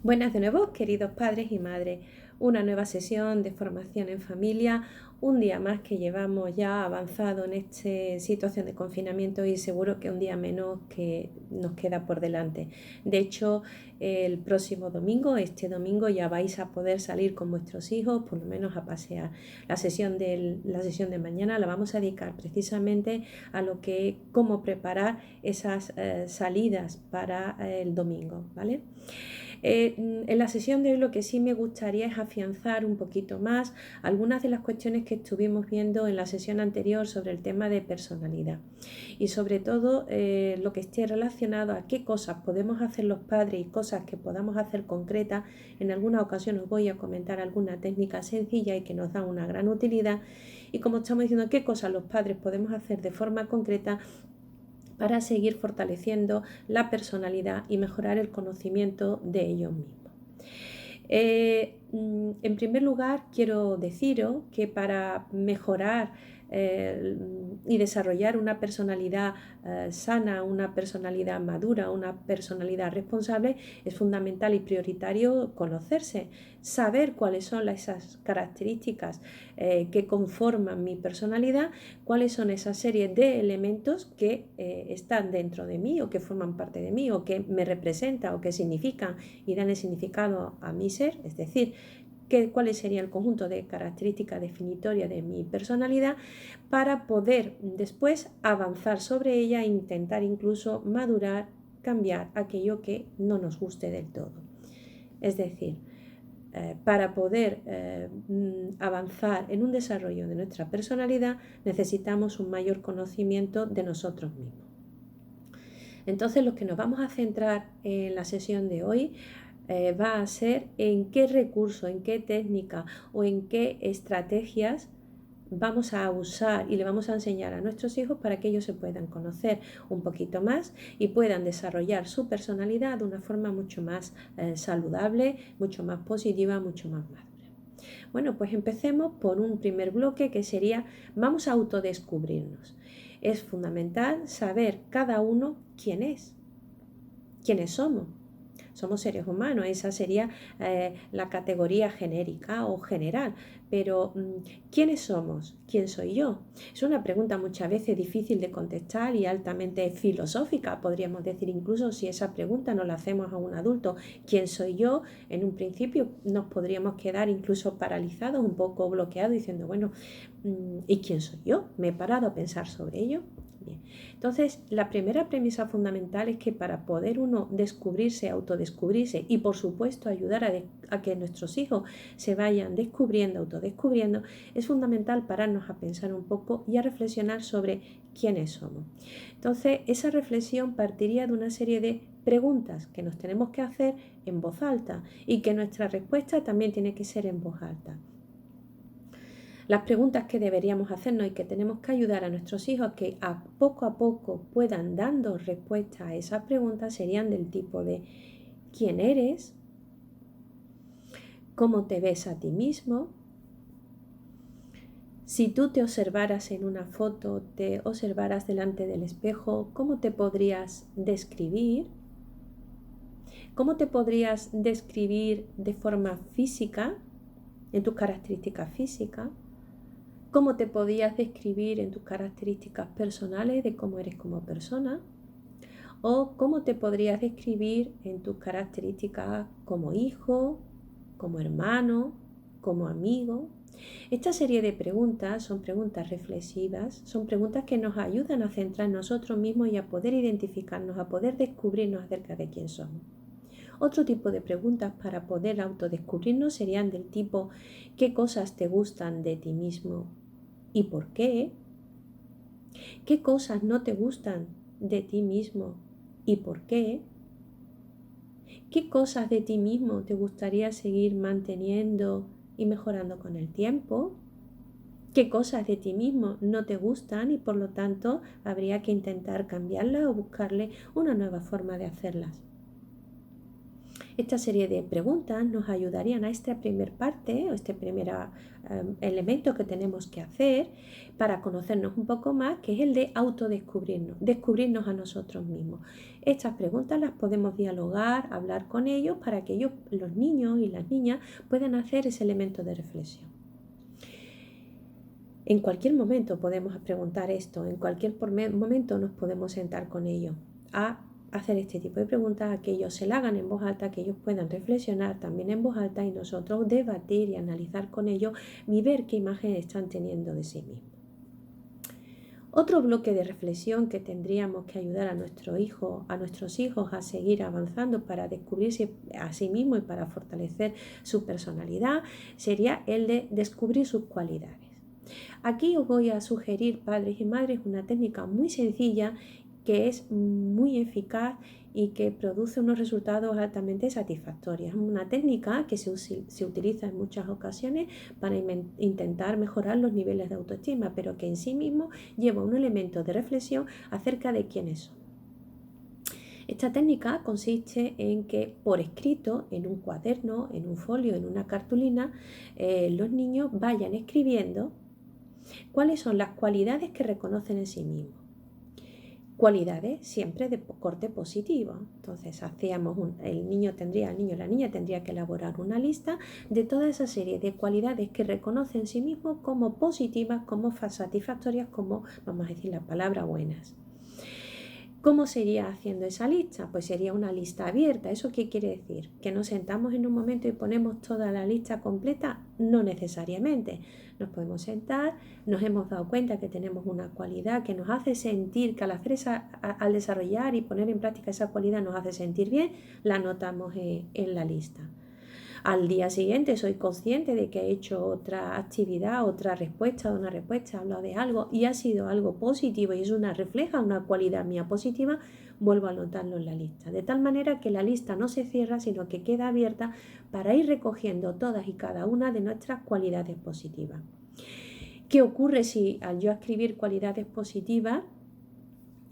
Buenas de nuevo, queridos padres y madres. Una nueva sesión de formación en familia, un día más que llevamos ya avanzado en esta situación de confinamiento y seguro que un día menos que nos queda por delante. De hecho, el próximo domingo, este domingo, ya vais a poder salir con vuestros hijos, por lo menos a pasear. La sesión de mañana la vamos a dedicar precisamente a lo que cómo preparar esas salidas para el domingo, ¿vale? En la sesión de hoy lo que sí me gustaría es afianzar un poquito más algunas de las cuestiones que estuvimos viendo en la sesión anterior sobre el tema de personalidad y sobre todo lo que esté relacionado a qué cosas podemos hacer los padres y cosas que podamos hacer concretas. En alguna ocasión os voy a comentar alguna técnica sencilla y que nos da una gran utilidad, y como estamos diciendo, qué cosas los padres podemos hacer de forma concreta para seguir fortaleciendo la personalidad y mejorar el conocimiento de ellos mismos. En primer lugar, quiero deciros que para mejorar y desarrollar una personalidad sana, una personalidad madura, una personalidad responsable, es fundamental y prioritario conocerse, saber cuáles son esas características que conforman mi personalidad, cuáles son esa serie de elementos que están dentro de mí o que forman parte de mí o que me representan o que significan y dan el significado a mi ser, es decir, cuál sería el conjunto de características definitorias de mi personalidad, para poder después avanzar sobre ella e intentar incluso madurar, cambiar aquello que no nos guste del todo. Es decir, para poder avanzar en un desarrollo de nuestra personalidad necesitamos un mayor conocimiento de nosotros mismos. Entonces, lo que nos vamos a centrar en la sesión de hoy va a ser en qué recurso, en qué técnica o en qué estrategias vamos a usar y le vamos a enseñar a nuestros hijos para que ellos se puedan conocer un poquito más y puedan desarrollar su personalidad de una forma mucho más saludable, mucho más positiva, mucho más madura. Bueno, pues empecemos por un primer bloque que sería: vamos a autodescubrirnos. Es fundamental saber cada uno quién es, quiénes somos. Somos seres humanos, esa sería la categoría genérica o general, pero ¿quiénes somos? ¿Quién soy yo? Es una pregunta muchas veces difícil de contestar y altamente filosófica, podríamos decir. Incluso si esa pregunta no la hacemos a un adulto, ¿quién soy yo? En un principio nos podríamos quedar incluso paralizados, un poco bloqueados, diciendo, bueno, ¿y quién soy yo? ¿Me he parado a pensar sobre ello? Bien. Entonces, la primera premisa fundamental es que para poder uno descubrirse, autodescubrirse y por supuesto ayudar a que nuestros hijos se vayan descubriendo, autodescubriendo, es fundamental pararnos a pensar un poco y a reflexionar sobre quiénes somos. Entonces, esa reflexión partiría de una serie de preguntas que nos tenemos que hacer en voz alta y que nuestra respuesta también tiene que ser en voz alta. Las preguntas que deberíamos hacernos y que tenemos que ayudar a nuestros hijos a que a poco puedan dando respuesta a esas preguntas serían del tipo de ¿quién eres? ¿Cómo te ves a ti mismo? Si tú te observaras en una foto, te observaras delante del espejo, ¿cómo te podrías describir? ¿Cómo te podrías describir de forma física, en tus características físicas? ¿Cómo te podías describir en tus características personales de cómo eres como persona? ¿O cómo te podrías describir en tus características como hijo, como hermano, como amigo? Esta serie de preguntas son preguntas reflexivas, son preguntas que nos ayudan a centrar en nosotros mismos y a poder identificarnos, a poder descubrirnos acerca de quién somos. Otro tipo de preguntas para poder autodescubrirnos serían del tipo: ¿qué cosas te gustan de ti mismo y por qué? ¿Qué cosas no te gustan de ti mismo y por qué? ¿Qué cosas de ti mismo te gustaría seguir manteniendo y mejorando con el tiempo? ¿Qué cosas de ti mismo no te gustan y por lo tanto habría que intentar cambiarlas o buscarle una nueva forma de hacerlas? Esta serie de preguntas nos ayudarían a esta primer parte o este primer elemento que tenemos que hacer para conocernos un poco más, que es el de autodescubrirnos, descubrirnos a nosotros mismos. Estas preguntas las podemos dialogar, hablar con ellos para que ellos, los niños y las niñas, puedan hacer ese elemento de reflexión. En cualquier momento podemos preguntar esto, en cualquier momento nos podemos sentar con ellos a hacer este tipo de preguntas, a que ellos se la hagan en voz alta, que ellos puedan reflexionar también en voz alta y nosotros debatir y analizar con ellos y ver qué imagen están teniendo de sí mismos. Otro bloque de reflexión que tendríamos que ayudar a nuestros hijos a seguir avanzando para descubrirse a sí mismos y para fortalecer su personalidad sería el de descubrir sus cualidades. Aquí os voy a sugerir, padres y madres, una técnica muy sencilla que es muy eficaz y que produce unos resultados altamente satisfactorios. Es una técnica que se utiliza en muchas ocasiones para intentar mejorar los niveles de autoestima, pero que en sí mismo lleva un elemento de reflexión acerca de quiénes son. Esta técnica consiste en que por escrito, en un cuaderno, en un folio, en una cartulina, los niños vayan escribiendo cuáles son las cualidades que reconocen en sí mismos. Cualidades siempre de corte positivo. Entonces el niño o la niña tendría que elaborar una lista de toda esa serie de cualidades que reconoce en sí mismo como positivas, como satisfactorias, como, vamos a decir la palabra, buenas. ¿Cómo sería haciendo esa lista? Pues sería una lista abierta. ¿Eso qué quiere decir? ¿Que nos sentamos en un momento y ponemos toda la lista completa? No necesariamente. Nos podemos sentar, nos hemos dado cuenta que tenemos una cualidad que nos hace sentir, que al desarrollar y poner en práctica esa cualidad nos hace sentir bien, la anotamos en la lista. Al día siguiente soy consciente de que he hecho otra actividad, otra respuesta, he hablado de algo y ha sido algo positivo y refleja una cualidad mía positiva, vuelvo a anotarlo en la lista. De tal manera que la lista no se cierra, sino que queda abierta para ir recogiendo todas y cada una de nuestras cualidades positivas. ¿Qué ocurre si al yo escribir cualidades positivas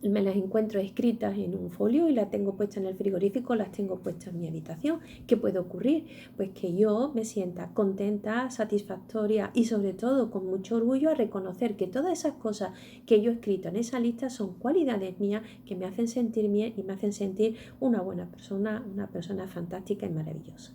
me las encuentro escritas en un folio y las tengo puestas en el frigorífico, las tengo puestas en mi habitación? ¿Qué puede ocurrir? Pues que yo me sienta contenta, satisfactoria y sobre todo con mucho orgullo a reconocer que todas esas cosas que yo he escrito en esa lista son cualidades mías que me hacen sentir bien y me hacen sentir una buena persona, una persona fantástica y maravillosa.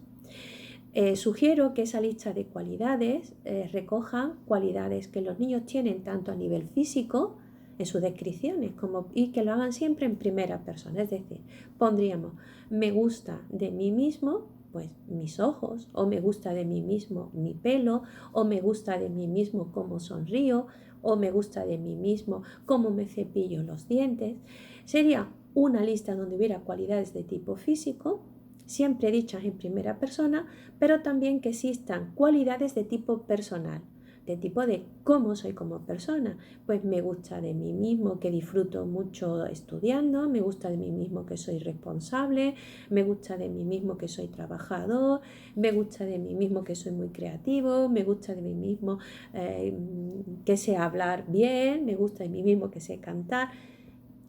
Sugiero que esa lista de cualidades recoja cualidades que los niños tienen tanto a nivel físico, en sus descripciones, y que lo hagan siempre en primera persona. Es decir, pondríamos, me gusta de mí mismo, pues mis ojos, o me gusta de mí mismo mi pelo, o me gusta de mí mismo cómo sonrío, o me gusta de mí mismo cómo me cepillo los dientes. Sería una lista donde hubiera cualidades de tipo físico, siempre dichas en primera persona, pero también que existan cualidades de tipo personal, de tipo de cómo soy como persona. Pues me gusta de mí mismo que disfruto mucho estudiando, me gusta de mí mismo que soy responsable, me gusta de mí mismo que soy trabajador, me gusta de mí mismo que soy muy creativo, me gusta de mí mismo que sé hablar bien, me gusta de mí mismo que sé cantar.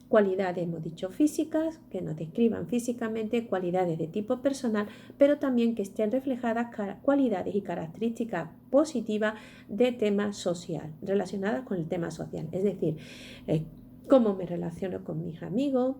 Cualidades, hemos dicho, físicas, que nos describan físicamente, cualidades de tipo personal, pero también que estén reflejadas cualidades y características positivas de tema social, relacionadas con el tema social. Es decir, cómo me relaciono con mis amigos,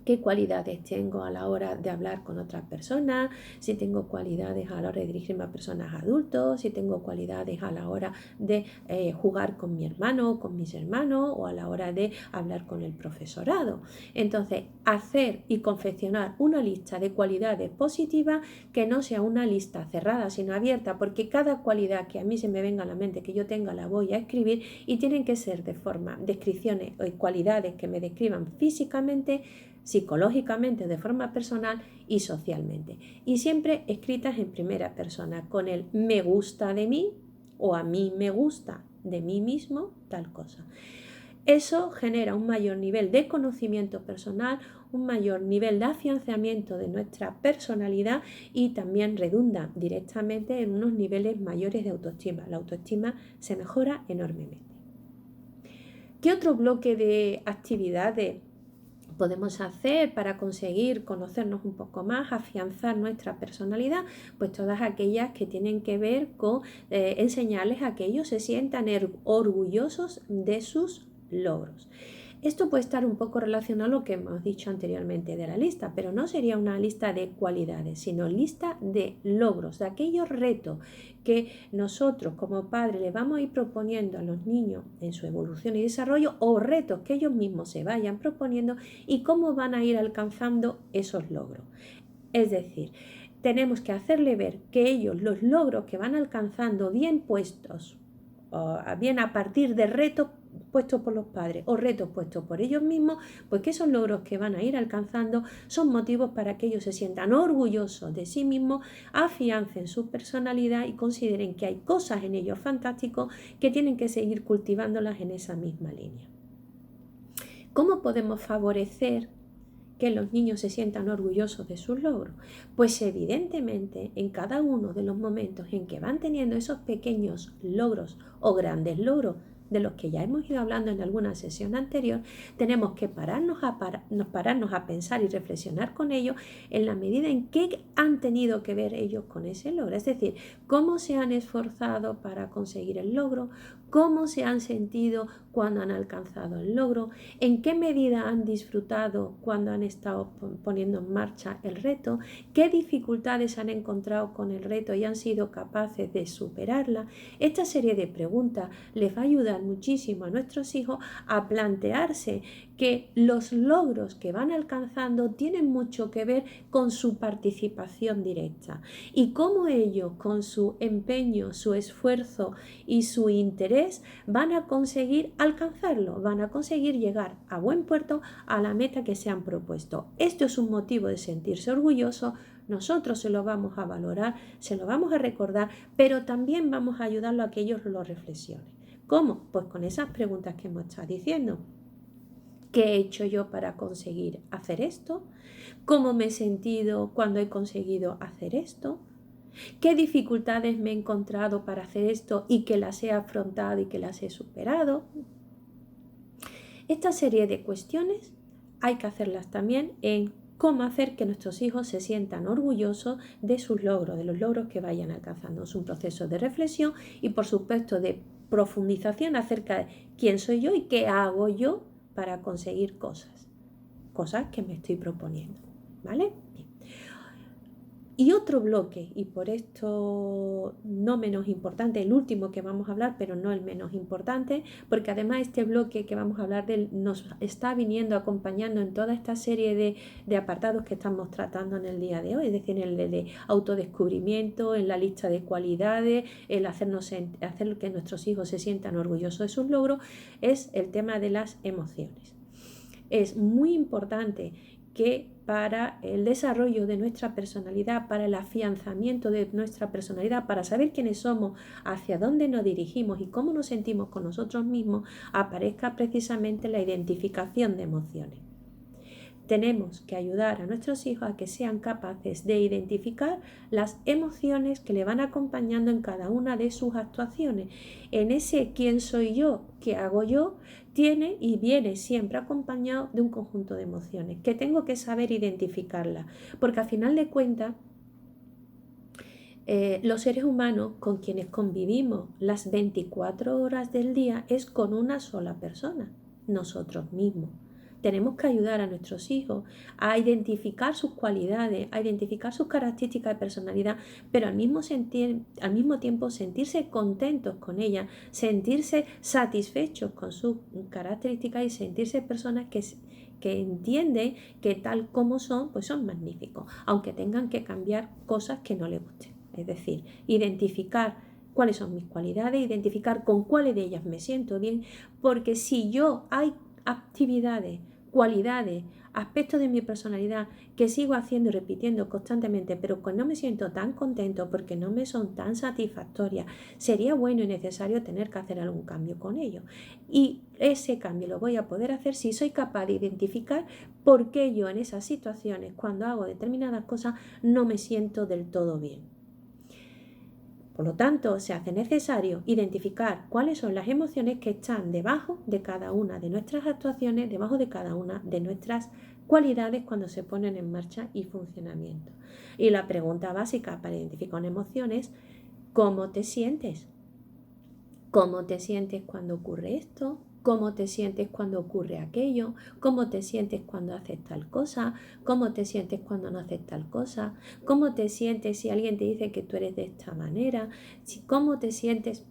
qué cualidades tengo a la hora de hablar con otras personas, si tengo cualidades a la hora de dirigirme a personas adultos, si tengo cualidades a la hora de jugar con mi hermano o con mis hermanos o a la hora de hablar con el profesorado. Entonces, hacer y confeccionar una lista de cualidades positivas que no sea una lista cerrada, sino abierta, porque cada cualidad que a mí se me venga a la mente, que yo tenga, la voy a escribir y tienen que ser de forma, descripciones o cualidades que me describan físicamente, psicológicamente, de forma personal y socialmente. Y siempre escritas en primera persona, con el me gusta de mí o a mí me gusta de mí mismo, tal cosa. Eso genera un mayor nivel de conocimiento personal, un mayor nivel de afianzamiento de nuestra personalidad y también redunda directamente en unos niveles mayores de autoestima. La autoestima se mejora enormemente. ¿Qué otro bloque de actividades podemos hacer para conseguir conocernos un poco más, afianzar nuestra personalidad? Pues todas aquellas que tienen que ver con enseñarles a que ellos se sientan orgullosos de sus logros. Esto puede estar un poco relacionado a lo que hemos dicho anteriormente de la lista, pero no sería una lista de cualidades, sino lista de logros, de aquellos retos que nosotros como padres le vamos a ir proponiendo a los niños en su evolución y desarrollo, o retos que ellos mismos se vayan proponiendo y cómo van a ir alcanzando esos logros. Es decir, tenemos que hacerle ver que ellos los logros que van alcanzando bien puestos, o bien a partir de retos puestos por los padres o retos puestos por ellos mismos, pues que esos logros que van a ir alcanzando son motivos para que ellos se sientan orgullosos de sí mismos, afiancen su personalidad y consideren que hay cosas en ellos fantásticos que tienen que seguir cultivándolas en esa misma línea. ¿Cómo podemos favorecer que los niños se sientan orgullosos de sus logros? Pues evidentemente en cada uno de los momentos en que van teniendo esos pequeños logros o grandes logros de los que ya hemos ido hablando en alguna sesión anterior, tenemos que pararnos a pensar y reflexionar con ellos en la medida en que han tenido que ver ellos con ese logro. Es decir, cómo se han esforzado para conseguir el logro, cómo se han sentido cuando han alcanzado el logro, en qué medida han disfrutado cuando han estado poniendo en marcha el reto, qué dificultades han encontrado con el reto y han sido capaces de superarla. Esta serie de preguntas les va a ayudar muchísimo a nuestros hijos a plantearse que los logros que van alcanzando tienen mucho que ver con su participación directa y cómo ellos con su empeño, su esfuerzo y su interés van a conseguir alcanzarlo, van a conseguir llegar a buen puerto a la meta que se han propuesto. Esto es un motivo de sentirse orgulloso. Nosotros se lo vamos a valorar, se lo vamos a recordar, pero también vamos a ayudarlo a que ellos lo reflexionen. ¿Cómo? Pues con esas preguntas que hemos estado diciendo. ¿Qué he hecho yo para conseguir hacer esto? ¿Cómo me he sentido cuando he conseguido hacer esto? ¿Qué dificultades me he encontrado para hacer esto y que las he afrontado y que las he superado? Esta serie de cuestiones hay que hacerlas también en cómo hacer que nuestros hijos se sientan orgullosos de sus logros, de los logros que vayan alcanzando. Es un proceso de reflexión y, por supuesto, de profundización acerca de quién soy yo y qué hago yo para conseguir cosas que me estoy proponiendo, ¿vale? Bien. Y otro bloque, y por esto no menos importante, el último que vamos a hablar, pero no el menos importante, porque además este bloque que vamos a hablar de él nos está viniendo acompañando en toda esta serie de apartados que estamos tratando en el día de hoy, es decir, en el de autodescubrimiento, en la lista de cualidades, el hacer que nuestros hijos se sientan orgullosos de sus logros, es el tema de las emociones. Es muy importante que para el desarrollo de nuestra personalidad, para el afianzamiento de nuestra personalidad, para saber quiénes somos, hacia dónde nos dirigimos y cómo nos sentimos con nosotros mismos, aparezca precisamente la identificación de emociones. Tenemos que ayudar a nuestros hijos a que sean capaces de identificar las emociones que le van acompañando en cada una de sus actuaciones. En ese quién soy yo, qué hago yo, tiene y viene siempre acompañado de un conjunto de emociones que tengo que saber identificarlas, porque al final de cuentas los seres humanos con quienes convivimos las 24 horas del día es con una sola persona, nosotros mismos. Tenemos que ayudar a nuestros hijos a identificar sus cualidades, a identificar sus características de personalidad, pero al mismo tiempo sentirse contentos con ellas, sentirse satisfechos con sus características y sentirse personas que entienden que tal como son, pues son magníficos, aunque tengan que cambiar cosas que no les gusten. Es decir, identificar cuáles son mis cualidades, identificar con cuáles de ellas me siento bien, porque si yo hay actividades, cualidades, aspectos de mi personalidad que sigo haciendo y repitiendo constantemente, pero que no me siento tan contento porque no me son tan satisfactorias, sería bueno y necesario tener que hacer algún cambio con ello. Y ese cambio lo voy a poder hacer si soy capaz de identificar por qué yo en esas situaciones, cuando hago determinadas cosas, no me siento del todo bien. Por lo tanto, se hace necesario identificar cuáles son las emociones que están debajo de cada una de nuestras actuaciones, debajo de cada una de nuestras cualidades cuando se ponen en marcha y funcionamiento. Y la pregunta básica para identificar una emoción es: ¿cómo te sientes? ¿Cómo te sientes cuando ocurre esto? ¿Cómo te sientes cuando ocurre aquello? ¿Cómo te sientes cuando haces tal cosa? ¿Cómo te sientes cuando no haces tal cosa? ¿Cómo te sientes si alguien te dice que tú eres de esta manera? ¿Cómo te sientes?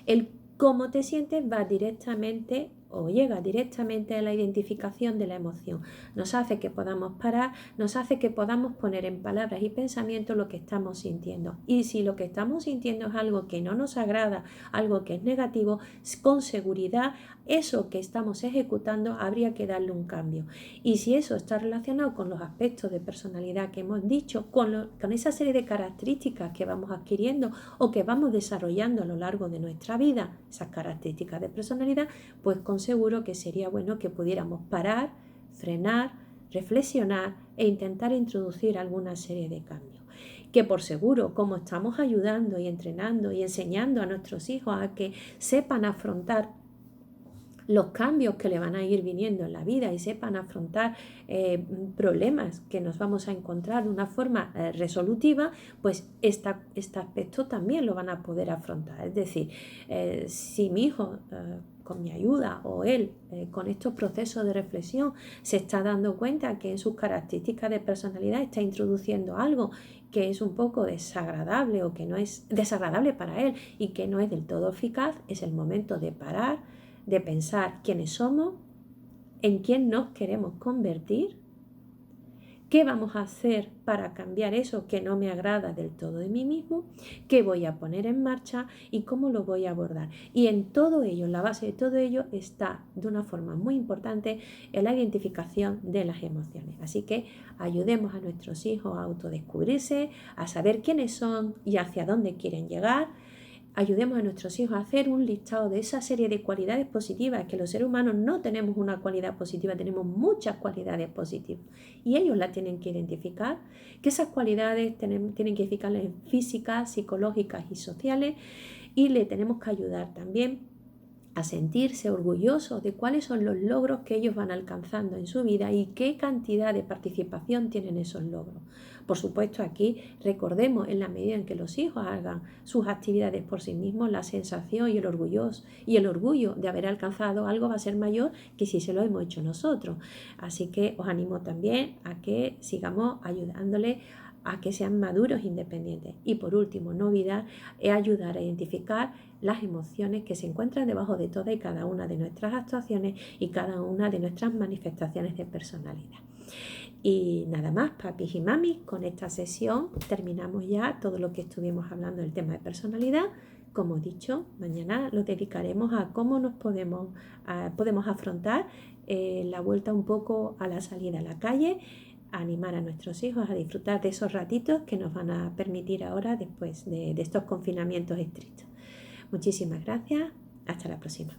El cómo te sientes va directamente o llega directamente a la identificación de la emoción. Nos hace que podamos parar, nos hace que podamos poner en palabras y pensamientos lo que estamos sintiendo. Y si lo que estamos sintiendo es algo que no nos agrada, algo que es negativo, con seguridad eso que estamos ejecutando habría que darle un cambio. Y si eso está relacionado con los aspectos de personalidad que hemos dicho, con esa serie de características que vamos adquiriendo o que vamos desarrollando a lo largo de nuestra vida, esas características de personalidad, pues con seguro que sería bueno que pudiéramos parar, frenar, reflexionar e intentar introducir alguna serie de cambios. Que por seguro, como estamos ayudando y entrenando y enseñando a nuestros hijos a que sepan afrontar los cambios que le van a ir viniendo en la vida y sepan afrontar problemas que nos vamos a encontrar de una forma resolutiva, pues este aspecto también lo van a poder afrontar. Es decir, si mi hijo con mi ayuda o él con estos procesos de reflexión se está dando cuenta que en sus características de personalidad está introduciendo algo que es un poco desagradable o que no es desagradable para él y que no es del todo eficaz, es el momento de parar, de pensar quiénes somos, en quién nos queremos convertir, qué vamos a hacer para cambiar eso que no me agrada del todo de mí mismo, qué voy a poner en marcha y cómo lo voy a abordar. Y en todo ello, en la base de todo ello está de una forma muy importante en la identificación de las emociones. Así que ayudemos a nuestros hijos a autodescubrirse, a saber quiénes son y hacia dónde quieren llegar. Ayudemos a nuestros hijos a hacer un listado de esa serie de cualidades positivas, que los seres humanos no tenemos una cualidad positiva, tenemos muchas cualidades positivas y ellos las tienen que identificar, que esas cualidades tienen que identificarlas en físicas, psicológicas y sociales, y le tenemos que ayudar también a sentirse orgullosos de cuáles son los logros que ellos van alcanzando en su vida y qué cantidad de participación tienen esos logros. Por supuesto, aquí recordemos, en la medida en que los hijos hagan sus actividades por sí mismos, la sensación y el orgullo de haber alcanzado algo va a ser mayor que si se lo hemos hecho nosotros. Así que os animo también a que sigamos ayudándoles a que sean maduros e independientes. Y por último, no olvidar, es ayudar a identificar las emociones que se encuentran debajo de todas y cada una de nuestras actuaciones y cada una de nuestras manifestaciones de personalidad. Y nada más, papis y mamis, con esta sesión terminamos ya todo lo que estuvimos hablando del tema de personalidad. Como he dicho, mañana lo dedicaremos a cómo nos podemos afrontar la vuelta un poco a la salida a la calle, a animar a nuestros hijos a disfrutar de esos ratitos que nos van a permitir ahora después de estos confinamientos estrictos. Muchísimas gracias, hasta la próxima.